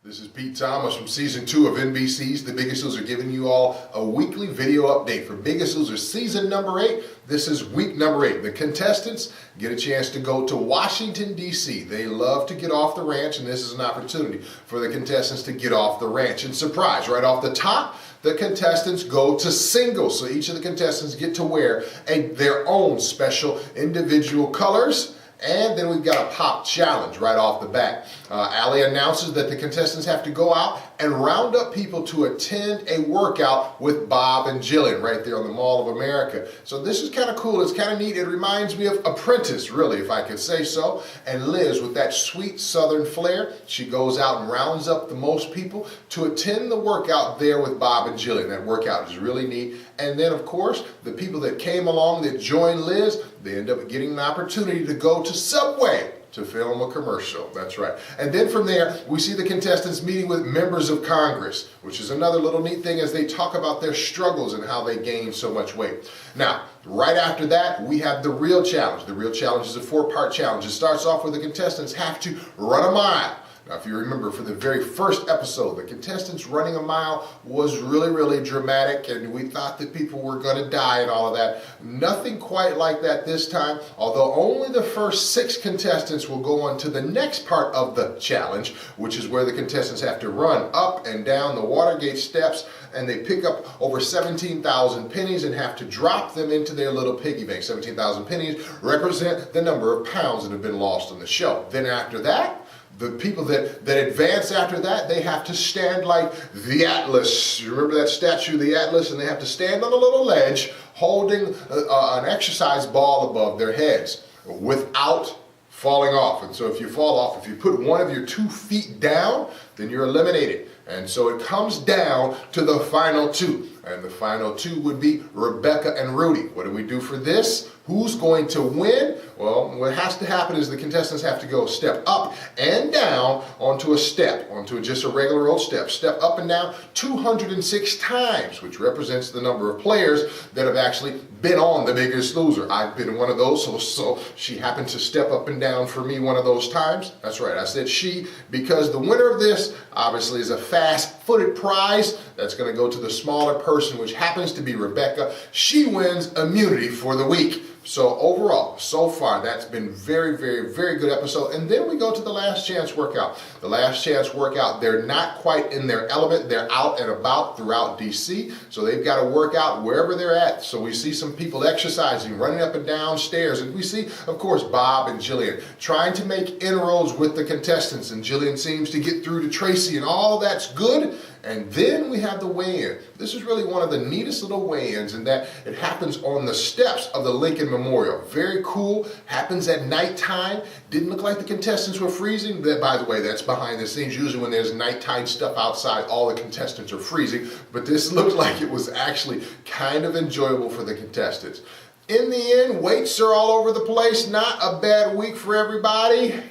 This is Pete Thomas from Season 2 of NBC's The Biggest Loser, giving you all a weekly video update for Biggest Loser Season number 8. This is week number 8. The contestants get a chance to go to Washington, D.C. They love to get off the ranch, and this is an opportunity for the contestants to get off the ranch. And surprise, right off the top, the contestants go to singles. So each of the contestants get to wear their own special individual colors. And then we've got a pop challenge right off the bat. Allie announces that the contestants have to go out and round up people to attend a workout with Bob and Jillian right there on the Mall of America. So this is kind of cool. It's kind of neat. It reminds me of Apprentice, really, if I could say so. And Liz, with that sweet Southern flair, she goes out and rounds up the most people to attend the workout there with Bob and Jillian. That workout is really neat. And then, of course, the people that came along that joined Liz, they end up getting an opportunity to go to Subway to film a commercial. That's right. And then from there, we see the contestants meeting with members of Congress, which is another little neat thing as they talk about their struggles and how they gained so much weight. Now, right after that, we have the real challenge. The real challenge is a 4-part challenge. It starts off with the contestants have to run a mile. Now, if you remember for the very first episode, the contestants running a mile was really, really dramatic, and we thought that people were going to die and all of that. Nothing quite like that this time, although only the first 6 contestants will go on to the next part of the challenge, which is where the contestants have to run up and down the Watergate steps, and they pick up over 17,000 pennies and have to drop them into their little piggy bank. 17,000 pennies represent the number of pounds that have been lost on the show. Then after that, the people that advance after that, they have to stand like the Atlas. You remember that statue of the Atlas? And they have to stand on a little ledge holding an exercise ball above their heads without falling off. And so if you fall off, if you put one of your 2 feet down, then you're eliminated. And so it comes down to the final 2. And the final 2 would be Rebecca and Rudy. What do we do for this? Who's going to win? Well, what has to happen is the contestants have to go step up and down onto a step, onto just a regular old step. Step up and down 206 times, which represents the number of players that have actually been on The Biggest Loser. I've been one of those, so she happened to step up and down for me one of those times. That's right, I said she, because the winner of this obviously is a fast-footed prize that's going to go to the smaller person, which happens to be Rebecca. She wins immunity for the week. So overall, so far, that's been very, very, very good episode. And then we go to the Last Chance Workout. The Last Chance Workout, they're not quite in their element. They're out and about throughout DC. So they've got to work out wherever they're at. So we see some people exercising, running up and down stairs. And we see, of course, Bob and Jillian trying to make inroads with the contestants. And Jillian seems to get through to Tracy, and all that's good. And then we have the weigh-in. This is really one of the neatest little weigh-ins in that it happens on the steps of the Lincoln Memorial. Very cool. Happens at nighttime. Didn't look like the contestants were freezing. That, by the way, that's behind the scenes. Usually when there's nighttime stuff outside, all the contestants are freezing. But this looked like it was actually kind of enjoyable for the contestants. In the end, weights are all over the place. Not a bad week for everybody.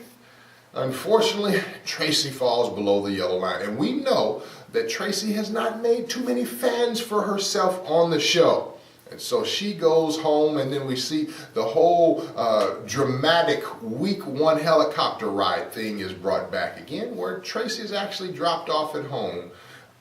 Unfortunately, Tracy falls below the yellow line. And we know that Tracy has not made too many fans for herself on the show. And so she goes home, and then we see the whole dramatic week 1 helicopter ride thing is brought back again, where Tracy is actually dropped off at home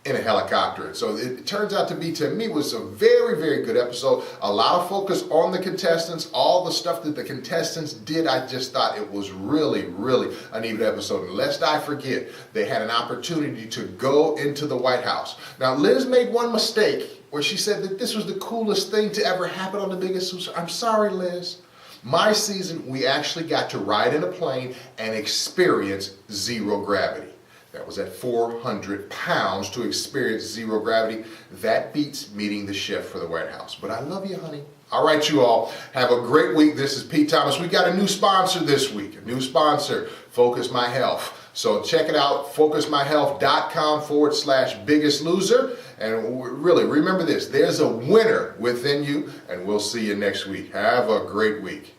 in a helicopter. So it turns out to be, to me, was a very, very good episode. A lot of focus on the contestants, all the stuff that the contestants did. I just thought it was really, really a neat episode. And lest I forget, they had an opportunity to go into the White House. Now, Liz made one mistake where she said that this was the coolest thing to ever happen on The Biggest Loser. I'm sorry, Liz. My season, we actually got to ride in a plane and experience zero gravity. That was at 400 pounds to experience zero gravity. That beats meeting the chef for the White House. But I love you, honey. All right, you all. Have a great week. This is Pete Thomas. We got a new sponsor this week. A new sponsor, Focus My Health. So check it out, focusmyhealth.com/biggest loser. And really, remember this. There's a winner within you. And we'll see you next week. Have a great week.